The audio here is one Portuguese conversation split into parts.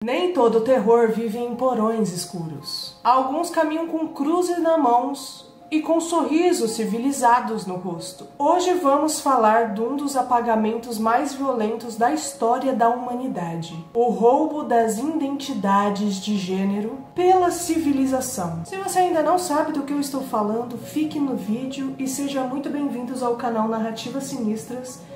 Nem todo terror vive em porões escuros. Alguns caminham com cruzes nas mãos e com sorrisos civilizados no rosto. Hoje vamos falar de um dos apagamentos mais violentos da história da humanidade: o roubo das identidades de gênero pela civilização. Se você ainda não sabe do que eu estou falando, fique no vídeo e sejam muito bem-vindos ao canal Narrativas Sinistras.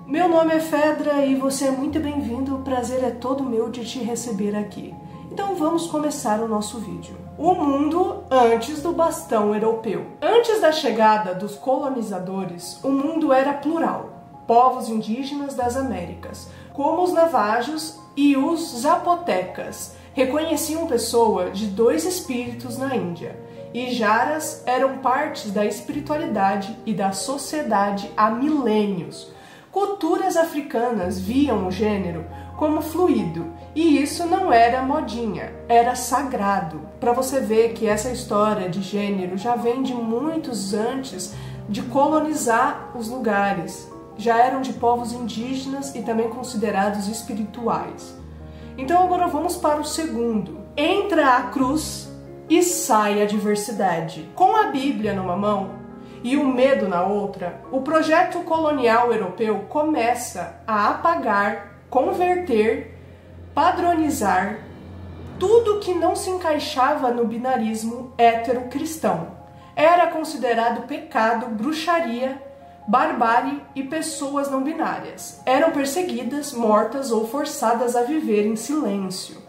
Meu nome é Fedra e você é muito bem-vindo, o prazer é todo meu de te receber aqui. Então vamos começar o nosso vídeo. O mundo antes do bastão europeu. Antes da chegada dos colonizadores, o mundo era plural. Povos indígenas das Américas, como os navajos e os zapotecas, reconheciam pessoa de dois espíritos na Índia. E jaras eram partes da espiritualidade e da sociedade há milênios. Culturas africanas viam o gênero como fluido, e isso não era modinha, era sagrado. Para você ver que essa história de gênero já vem de muitos antes de colonizar os lugares. Já eram de povos indígenas e também considerados espirituais. Então agora vamos para o segundo. Entra a cruz e sai a diversidade. Com a Bíblia numa mão e o medo na outra, o projeto colonial europeu começa a apagar, converter, padronizar tudo que não se encaixava no binarismo hétero-cristão. Era considerado pecado, bruxaria, barbárie e pessoas não binárias. Eram perseguidas, mortas ou forçadas a viver em silêncio.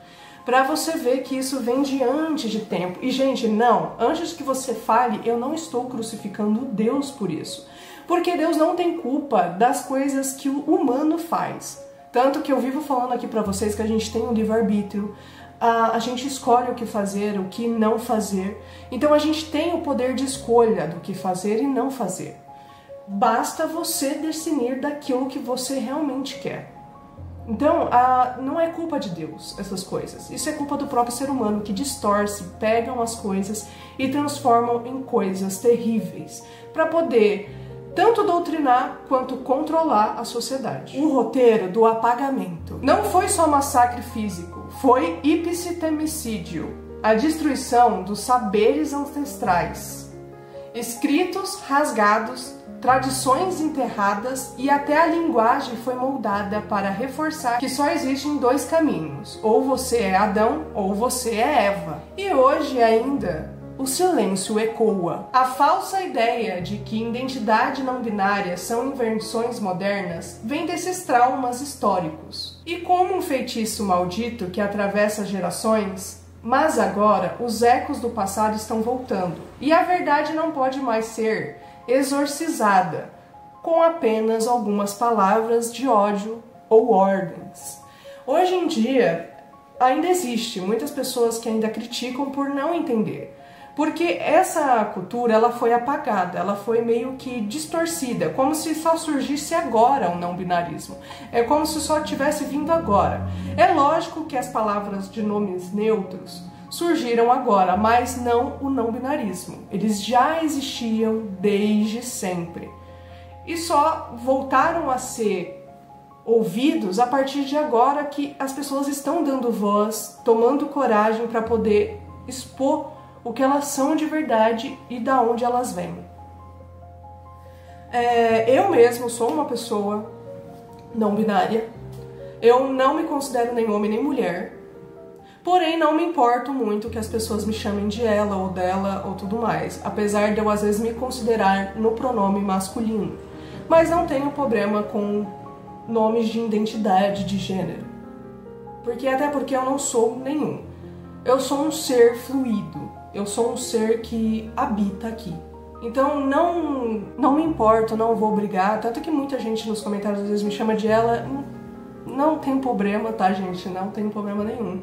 Para você ver que isso vem de antes de tempo. E, gente, não, antes que você fale, eu não estou crucificando Deus por isso. Porque Deus não tem culpa das coisas que o humano faz. Tanto que eu vivo falando aqui para vocês que a gente tem um livre-arbítrio, a gente escolhe o que fazer, o que não fazer. Então a gente tem o poder de escolha do que fazer e não fazer. Basta você decidir daquilo que você realmente quer. Então, não é culpa de Deus essas coisas. Isso é culpa do próprio ser humano que distorce, pegam as coisas e transformam em coisas terríveis para poder tanto doutrinar quanto controlar a sociedade. O roteiro do apagamento não foi só massacre físico, foi epistemisídio, a destruição dos saberes ancestrais, escritos rasgados, tradições enterradas e até a linguagem foi moldada para reforçar que só existem dois caminhos, ou você é Adão ou você é Eva. E hoje ainda o silêncio ecoa. A falsa ideia de que identidade não binária são invenções modernas vem desses traumas históricos. E como um feitiço maldito que atravessa gerações, mas agora os ecos do passado estão voltando e a verdade não pode mais ser exorcizada com apenas algumas palavras de ódio ou ordens. Hoje em dia ainda existe muitas pessoas que ainda criticam por não entender, porque essa cultura ela foi apagada, ela foi meio que distorcida, como se só surgisse agora o não binarismo, é como se só tivesse vindo agora. É lógico que as palavras de nomes neutros surgiram agora, mas não o não binarismo. Eles já existiam desde sempre. E só voltaram a ser ouvidos a partir de agora que as pessoas estão dando voz, tomando coragem para poder expor o que elas são de verdade e da onde elas vêm. Eu mesmo sou uma pessoa não binária. Eu não me considero nem homem nem mulher. Porém, não me importo muito que as pessoas me chamem de ela ou dela ou tudo mais, apesar de eu às vezes me considerar no pronome masculino. Mas não tenho problema com nomes de identidade, de gênero. Até porque eu não sou nenhum. Eu sou um ser fluido, eu sou um ser que habita aqui. Então não me importo, não vou brigar, tanto que muita gente nos comentários às vezes me chama de ela. Não tem problema, tá, gente? Não tem problema nenhum.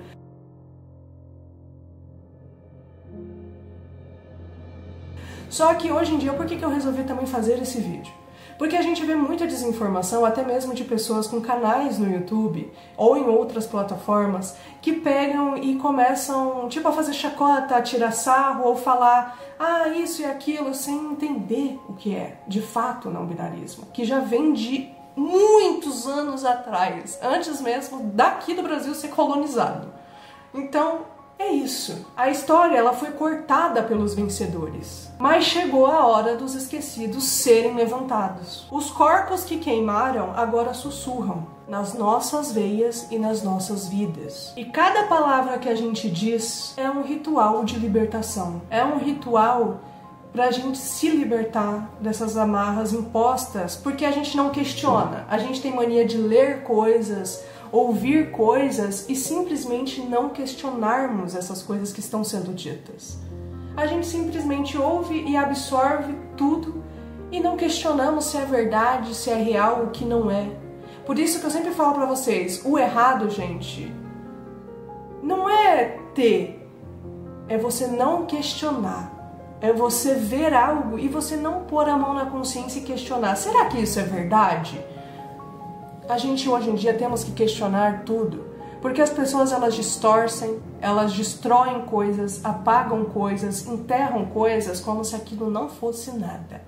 Só que hoje em dia, por que eu resolvi também fazer esse vídeo? Porque a gente vê muita desinformação, até mesmo de pessoas com canais no YouTube ou em outras plataformas, que pegam e começam, tipo, a fazer chacota, a tirar sarro ou falar isso e aquilo, sem entender o que é, de fato, o não binarismo, que já vem de muitos anos atrás, antes mesmo daqui do Brasil ser colonizado. Então, é isso. A história ela foi cortada pelos vencedores. Mas chegou a hora dos esquecidos serem levantados. Os corpos que queimaram agora sussurram nas nossas veias e nas nossas vidas. E cada palavra que a gente diz é um ritual de libertação. É um ritual para a gente se libertar dessas amarras impostas, porque a gente não questiona. A gente tem mania de ler coisas, ouvir coisas e simplesmente não questionarmos essas coisas que estão sendo ditas. A gente simplesmente ouve e absorve tudo e não questionamos se é verdade, se é real ou que não é. Por isso que eu sempre falo pra vocês, o errado, gente, não é ter, é você não questionar. É você ver algo e você não pôr a mão na consciência e questionar. Será que isso é verdade? A gente hoje em dia temos que questionar tudo. Porque as pessoas elas distorcem, elas destroem coisas, apagam coisas, enterram coisas como se aquilo não fosse nada.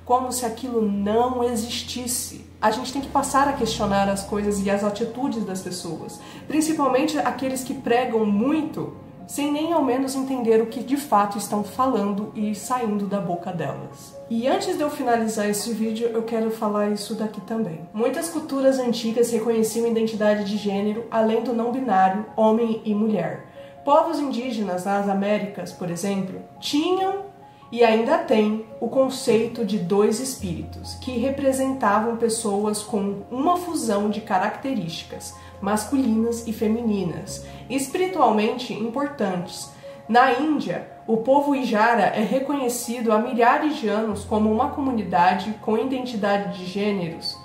Como se aquilo não existisse. A gente tem que passar a questionar as coisas e as atitudes das pessoas. Principalmente aqueles que pregam muito, sem nem ao menos entender o que de fato estão falando e saindo da boca delas. E antes de eu finalizar esse vídeo, eu quero falar isso daqui também. Muitas culturas antigas reconheciam identidade de gênero além do não binário, homem e mulher. Povos indígenas nas Américas, por exemplo, tinham e ainda têm o conceito de dois espíritos, que representavam pessoas com uma fusão de características masculinas e femininas, espiritualmente importantes. Na Índia, o povo Ijara é reconhecido há milhares de anos como uma comunidade com identidade de gêneros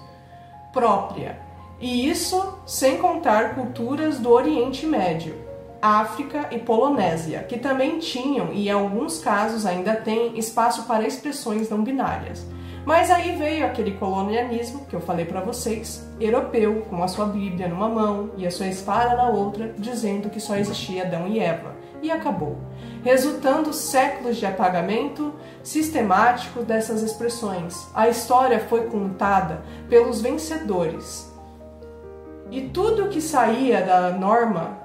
própria. E isso sem contar culturas do Oriente Médio, África e Polinésia, que também tinham, e em alguns casos ainda têm, espaço para expressões não binárias. Mas aí veio aquele colonialismo, que eu falei para vocês, europeu, com a sua Bíblia numa mão e a sua espada na outra, dizendo que só existia Adão e Eva. E acabou. Resultando séculos de apagamento sistemático dessas expressões. A história foi contada pelos vencedores. E tudo que saía da norma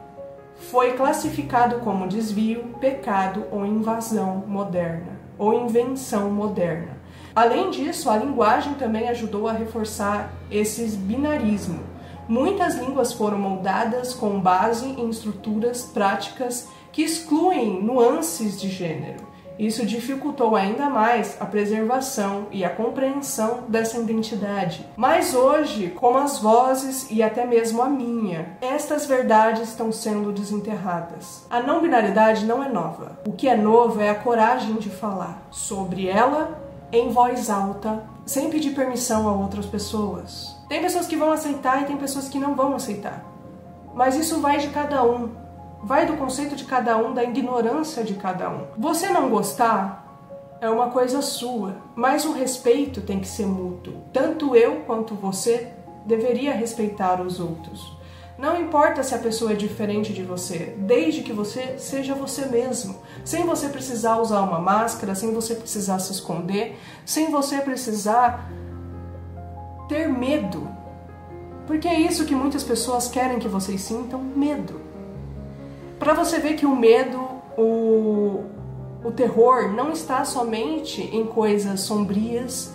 foi classificado como desvio, pecado ou invasão moderna, ou invenção moderna. Além disso, a linguagem também ajudou a reforçar esse binarismo. Muitas línguas foram moldadas com base em estruturas práticas que excluem nuances de gênero. Isso dificultou ainda mais a preservação e a compreensão dessa identidade. Mas hoje, como as vozes e até mesmo a minha, estas verdades estão sendo desenterradas. A não binaridade não é nova. O que é novo é a coragem de falar sobre ela em voz alta, sem pedir permissão a outras pessoas. Tem pessoas que vão aceitar e tem pessoas que não vão aceitar. Mas isso vai de cada um. Vai do conceito de cada um, da ignorância de cada um. Você não gostar é uma coisa sua, mas o respeito tem que ser mútuo. Tanto eu quanto você deveria respeitar os outros. Não importa se a pessoa é diferente de você, desde que você seja você mesmo, sem você precisar usar uma máscara, sem você precisar se esconder, sem você precisar ter medo. Porque é isso que muitas pessoas querem que vocês sintam, medo. Para você ver que o medo, o terror não está somente em coisas sombrias,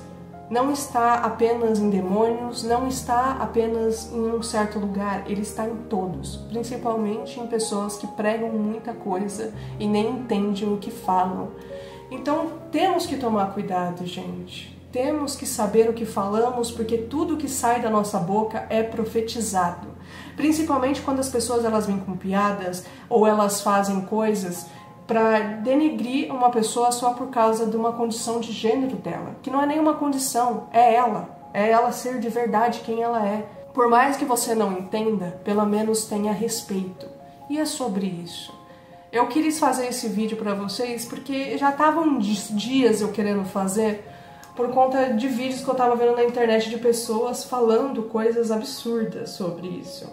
não está apenas em demônios, não está apenas em um certo lugar, ele está em todos, principalmente em pessoas que pregam muita coisa e nem entendem o que falam. Então temos que tomar cuidado, gente. Temos que saber o que falamos, porque tudo que sai da nossa boca é profetizado. Principalmente quando as pessoas elas vêm com piadas ou elas fazem coisas para denegrir uma pessoa só por causa de uma condição de gênero dela, que não é nenhuma condição, é ela ser de verdade quem ela é. Por mais que você não entenda, pelo menos tenha respeito. E é sobre isso. Eu quis fazer esse vídeo para vocês porque já estavam dias eu querendo fazer, por conta de vídeos que eu tava vendo na internet de pessoas falando coisas absurdas sobre isso.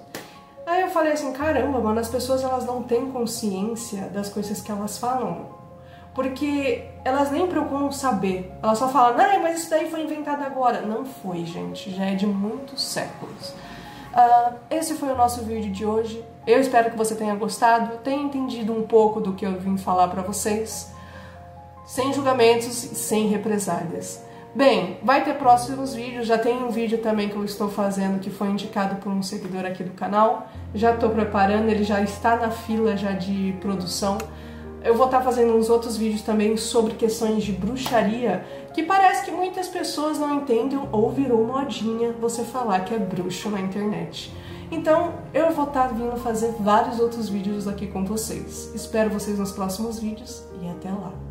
Aí eu falei assim, caramba, mano, as pessoas elas não têm consciência das coisas que elas falam. porque elas nem procuram saber. Elas só falam, ai, mas isso daí foi inventado agora. Não foi, gente, já é de muitos séculos. Esse foi o nosso vídeo de hoje. Eu espero que você tenha gostado, tenha entendido um pouco do que eu vim falar pra vocês, sem julgamentos e sem represálias. Bem, vai ter próximos vídeos, já tem um vídeo também que eu estou fazendo que foi indicado por um seguidor aqui do canal. Já estou preparando, ele já está na fila já de produção. Eu vou estar fazendo uns outros vídeos também sobre questões de bruxaria, que parece que muitas pessoas não entendem ou virou modinha você falar que é bruxo na internet. Então, eu vou estar vindo fazer vários outros vídeos aqui com vocês. Espero vocês nos próximos vídeos e até lá!